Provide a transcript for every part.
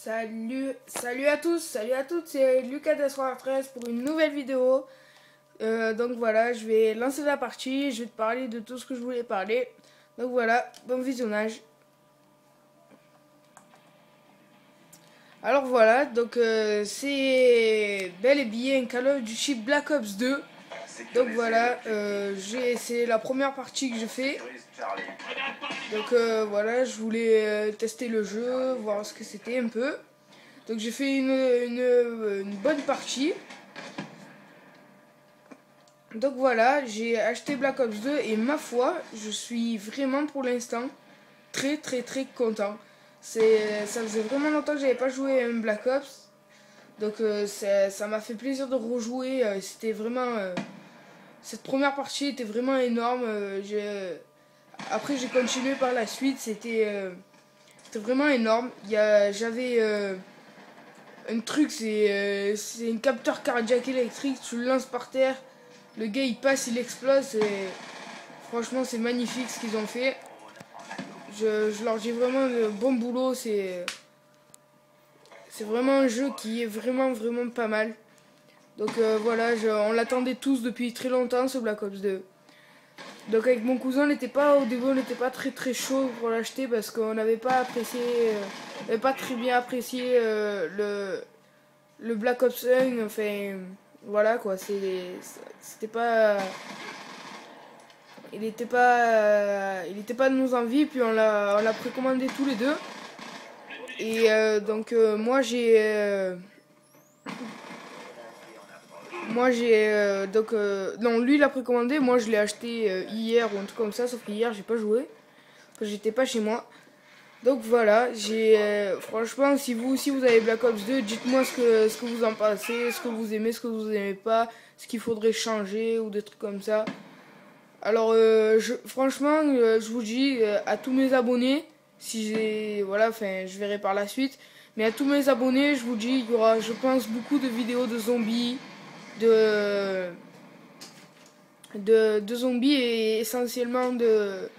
Salut à tous, salut à toutes, c'est Lucas d'As13 pour une nouvelle vidéo. Donc voilà, je vais lancer la partie, je vais te parler de tout ce que je voulais parler. Donc voilà, bon visionnage. Alors voilà, donc c'est bel et bien un Call of Duty Black Ops 2. Donc voilà, c'est la première partie que je fais. Donc voilà, je voulais tester le jeu, voir ce que c'était un peu. Donc j'ai fait une bonne partie. Donc voilà, j'ai acheté Black Ops 2 et ma foi, je suis vraiment pour l'instant très content. Ça faisait vraiment longtemps que j'avais pas joué à un Black Ops. Donc ça m'a fait plaisir de rejouer. C'était vraiment... cette première partie était vraiment énorme. Après j'ai continué par la suite, c'était vraiment énorme. J'avais un truc, c'est un capteur cardiaque électrique, tu le lances par terre, le gars il passe, il explose. Franchement c'est magnifique ce qu'ils ont fait. Je leur dis vraiment bon boulot. C'est vraiment un jeu qui est vraiment pas mal. Donc voilà, on l'attendait tous depuis très longtemps, ce Black Ops 2. Donc avec mon cousin, au début on n'était pas très chaud pour l'acheter parce qu'on n'avait pas apprécié, pas très bien apprécié le Black Ops 1. Enfin voilà quoi, c'était pas, il était pas de nos envies. Puis on l'a précommandé tous les deux. Et donc moi j'ai non, lui il l'a précommandé, moi je l'ai acheté hier ou un truc comme ça, sauf qu'hier j'ai pas joué, parce que j'étais pas chez moi. Donc voilà, franchement, si vous aussi vous avez Black Ops 2, dites-moi ce que vous en pensez, ce que vous aimez, ce que vous aimez pas, ce qu'il faudrait changer ou des trucs comme ça. Alors franchement, je vous dis à tous mes abonnés, voilà, enfin je verrai par la suite, mais à tous mes abonnés, je vous dis, il y aura, je pense, beaucoup de vidéos de zombies, de zombies et essentiellement de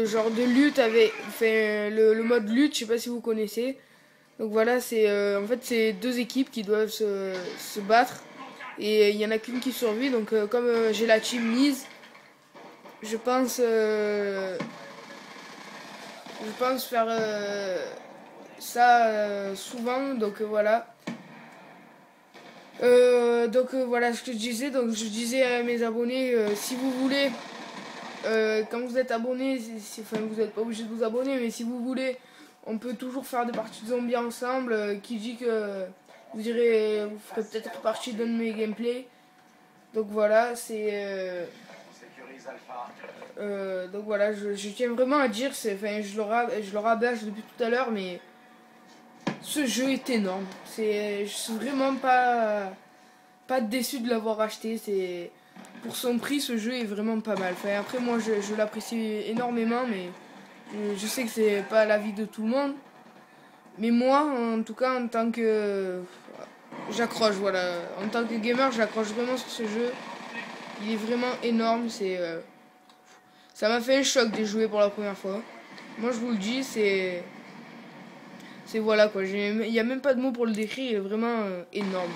genre de lutte avec, enfin le mode lutte, je sais pas si vous connaissez. Donc voilà, en fait c'est deux équipes qui doivent se battre et il y en a qu'une qui survit. Donc comme j'ai la team mise, je pense faire ça souvent. Donc voilà. Voilà ce que je disais. Donc je disais à mes abonnés, si vous voulez, quand vous êtes abonné, enfin vous n'êtes pas obligé de vous abonner, mais si vous voulez, on peut toujours faire des parties de zombies ensemble. Qui dit que vous ferez peut-être partie d'un de mes gameplays. Donc voilà, donc voilà, je tiens vraiment à dire, je le rabâche depuis tout à l'heure, mais ce jeu est énorme. Je suis vraiment pas déçu de l'avoir acheté. Pour son prix, ce jeu est vraiment pas mal. Enfin, après, moi, je l'apprécie énormément, mais je sais que c'est pas l'avis de tout le monde. Mais moi, en tout cas, en tant que... j'accroche, voilà. En tant que gamer, j'accroche vraiment sur ce jeu. Il est vraiment énorme. Ça m'a fait un choc de jouer pour la première fois. Moi, je vous le dis, voilà quoi. Il n'y a même pas de mots pour le décrire. Il est vraiment énorme.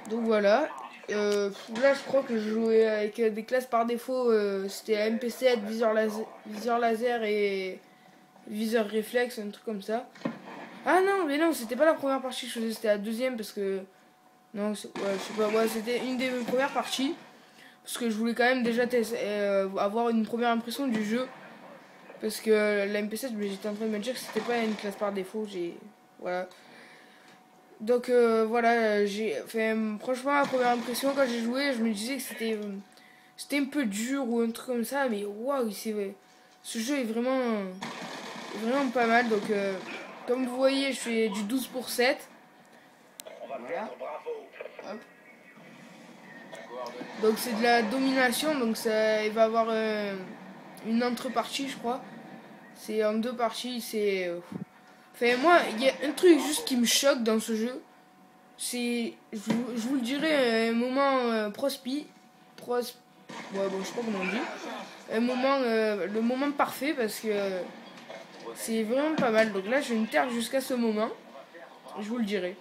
Donc voilà. Là, je crois que je jouais avec des classes par défaut. C'était MP7, viseur laser et viseur réflexe, un truc comme ça. Ah non, mais non, c'était pas la première partie que je faisais, c'était la deuxième parce que... Non, ouais, je sais pas, ouais, c'était une des premières parties. Parce que je voulais quand même déjà avoir une première impression du jeu. Parce que la MP7, j'étais en train de me dire que c'était pas une classe par défaut. Voilà. Donc voilà, franchement, la première impression quand j'ai joué, je me disais que c'était un peu dur ou un truc comme ça. Mais waouh, ce jeu est vraiment pas mal. Donc comme vous voyez, je fais du 12/7. Voilà. Hop. Donc c'est de la domination, donc il va avoir une entre-partie, je crois. C'est en deux parties, Enfin moi, il y a un truc juste qui me choque dans ce jeu. Je vous le dirai, un moment prospi. Ouais, bon, je sais pas comment on dit. Le moment parfait parce que C'est vraiment pas mal. Donc là, je vais me taire jusqu'à ce moment. Je vous le dirai.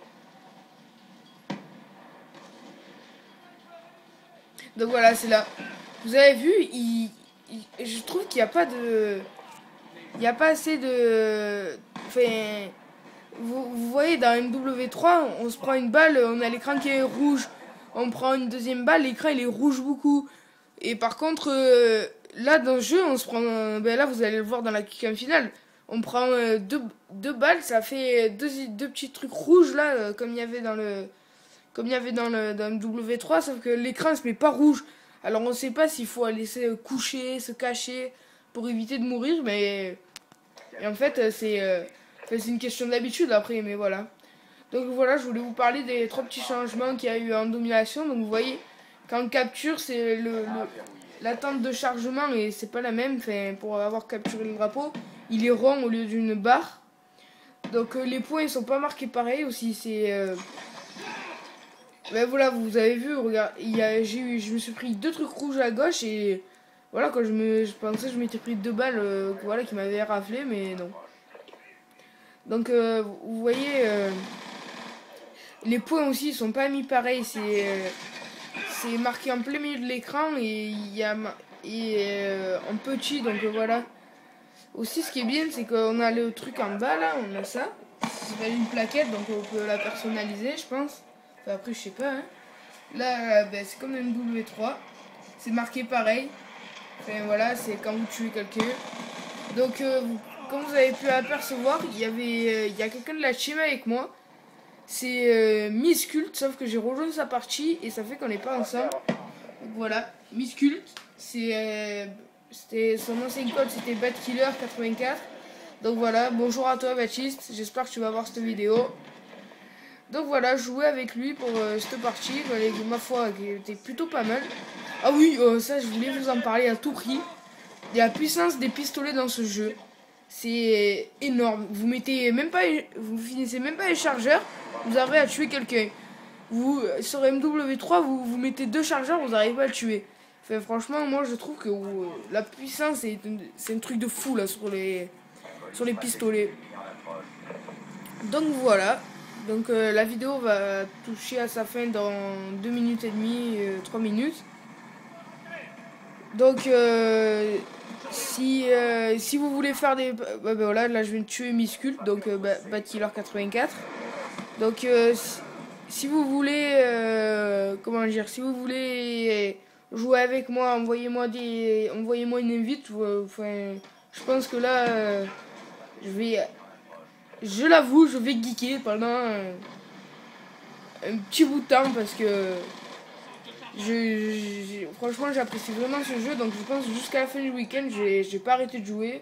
Donc voilà, c'est là. Vous avez vu, je trouve qu'il n'y a pas de... Il n'y a pas assez de... Enfin, vous voyez, dans MW3, on se prend une balle, on a l'écran qui est rouge. On prend une deuxième balle, l'écran il est rouge beaucoup. Et par contre, là dans le jeu, on se prend... ben là, vous allez le voir dans la kick finale. On prend deux balles, ça fait deux petits trucs rouges là, comme il y avait dans le... Comme il y avait dans MW3, sauf que l'écran se met pas rouge. Alors on sait pas s'il faut laisser coucher, se cacher pour éviter de mourir, mais et en fait c'est une question d'habitude après, mais voilà. Donc voilà, je voulais vous parler des 3 petits changements qu'il y a eu en domination. Donc vous voyez, quand on capture, c'est l'attente de chargement et c'est pas la même. Enfin, pour avoir capturé le drapeau, il est rond au lieu d'une barre. Donc les points ils sont pas marqués pareil aussi. C'est ben voilà, vous avez vu, regarde, je me suis pris 2 trucs rouges à gauche et voilà, quand je pensais que je m'étais pris 2 balles voilà, qui m'avaient raflé, mais non. Donc vous voyez, les points aussi ils sont pas mis pareil, c'est marqué en plein milieu de l'écran et il y a en petit, donc voilà. Aussi ce qui est bien, c'est qu'on a le truc en bas là, on a ça, c'est une plaquette, donc on peut la personnaliser je pense. Enfin, après je sais pas hein. Là ben, c'est comme une W3, c'est marqué pareil. Enfin voilà, c'est quand vous tuez quelqu'un. Donc comme vous avez pu apercevoir, il y a quelqu'un de la team avec moi. C'est Miscult, sauf que j'ai rejoint sa partie et ça fait qu'on n'est pas ensemble. Donc voilà, Miscult, c'était son ancien code, c'était BatKiller84. Donc voilà, bonjour à toi Baptiste, j'espère que tu vas voir cette vidéo. Donc voilà, je jouais avec lui pour cette partie, ma foi, qui était plutôt pas mal. Ah oui, ça je voulais vous en parler à tout prix. La puissance des pistolets dans ce jeu, c'est énorme. Vous finissez même pas les chargeurs, vous arrivez à tuer quelqu'un. Sur MW3, vous mettez 2 chargeurs, vous n'arrivez pas à le tuer. Enfin, franchement, moi je trouve que la puissance, c'est un truc de fou là sur les pistolets. Donc voilà. Donc la vidéo va toucher à sa fin dans 2 minutes et demie, 3 minutes. Donc si vous voulez faire des... Bah, voilà, là je viens de tuer Miscult, donc BatKiller84. Donc si vous voulez... comment dire, si vous voulez jouer avec moi, envoyez-moi une invite. Enfin, je pense que là, je l'avoue, je vais geeker pendant un petit bout de temps parce que franchement j'apprécie vraiment ce jeu, donc je pense jusqu'à la fin du week-end j'ai pas arrêté de jouer,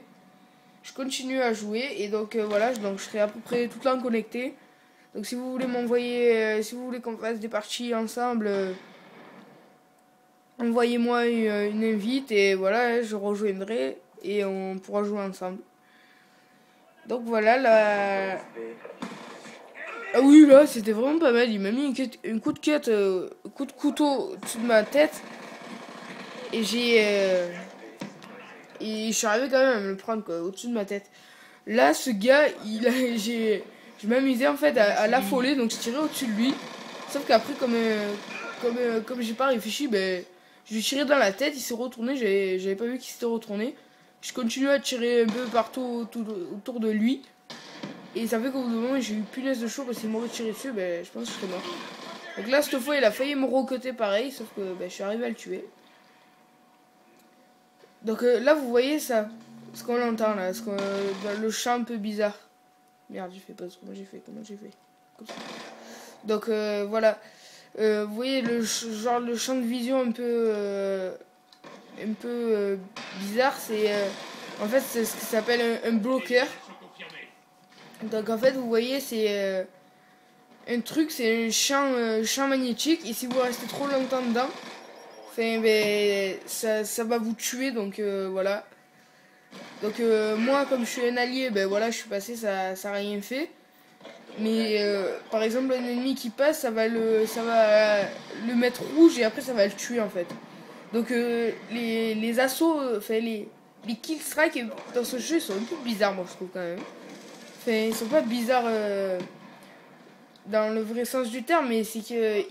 je continue à jouer et donc voilà, donc je serai à peu près tout le temps connecté. Donc si vous voulez m'envoyer, si vous voulez qu'on fasse des parties ensemble, envoyez-moi une invite et voilà, je rejoindrai et on pourra jouer ensemble. Donc voilà, là... Ah oui, là, c'était vraiment pas mal. Il m'a mis un coup de quête, un coup de couteau au-dessus de ma tête. Et et je suis arrivé quand même à me le prendre au-dessus de ma tête. Là, ce gars, je m'amusais en fait à l'affoler, donc je tirais au-dessus de lui. Sauf qu'après, comme j'ai pas réfléchi, ben, je lui ai tiré dans la tête, il s'est retourné, j'avais pas vu qu'il s'était retourné. Je continue à tirer un peu partout autour de lui. Et ça fait qu'au bout d'un moment, j'ai eu punaise de chaud parce qu'il m'aurait tiré dessus, ben, je pense que je serais mort. Donc là, cette fois, il a failli me recoter pareil, sauf que ben, je suis arrivé à le tuer. Donc là, vous voyez ça, ce qu'on entend là, le chant un peu bizarre. Merde, j'ai fait pas comment j'ai fait comme ça. Donc voilà, vous voyez le champ de vision un peu bizarre, c'est en fait c'est ce qui s'appelle un bloqueur. Donc en fait vous voyez c'est un truc, c'est un champ magnétique et si vous restez trop longtemps dedans, enfin, ben, ça va vous tuer, donc voilà. Donc moi comme je suis un allié, ben voilà, je suis passé, ça a rien fait. Mais par exemple un ennemi qui passe, ça va le mettre rouge et après ça va le tuer en fait. Donc les assauts, enfin les les Killstrike dans ce jeu sont un peu bizarres, moi je trouve quand même. Enfin, ils sont pas bizarres dans le vrai sens du terme, mais c'est que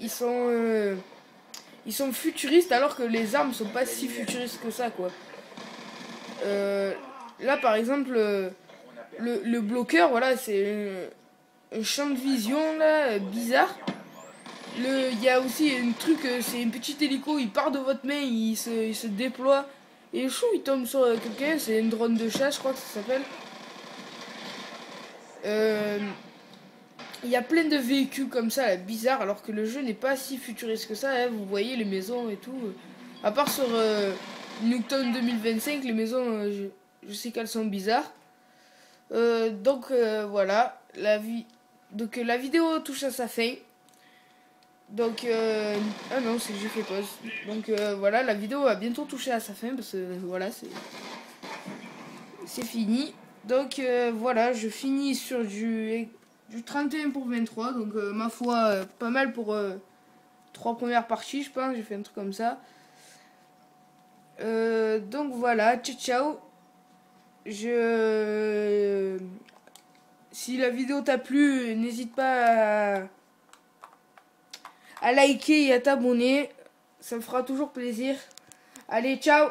ils sont futuristes alors que les armes sont pas si futuristes que ça, quoi. Là, par exemple, le bloqueur, voilà, c'est un champ de vision là bizarre. Il y a aussi un truc, c'est un petit hélico, il part de votre main, il se déploie et chou, il tombe sur quelqu'un, c'est une drone de chasse, je crois que ça s'appelle. Il y a plein de véhicules comme ça, là, bizarres, alors que le jeu n'est pas si futuriste que ça, hein, vous voyez les maisons et tout. À part sur Nuketown 2025, les maisons, je sais qu'elles sont bizarres. Donc voilà, donc la vidéo touche à sa fin. Donc ah non, c'est que j'ai fait pause. Donc voilà, la vidéo va bientôt toucher à sa fin parce que voilà, c'est fini. Donc voilà, je finis sur du 31 pour 23. Donc ma foi, pas mal pour 3 premières parties, je pense. J'ai fait un truc comme ça. Donc voilà, ciao ciao. Si la vidéo t'a plu, n'hésite pas à liker et à t'abonner. Ça me fera toujours plaisir. Allez, ciao!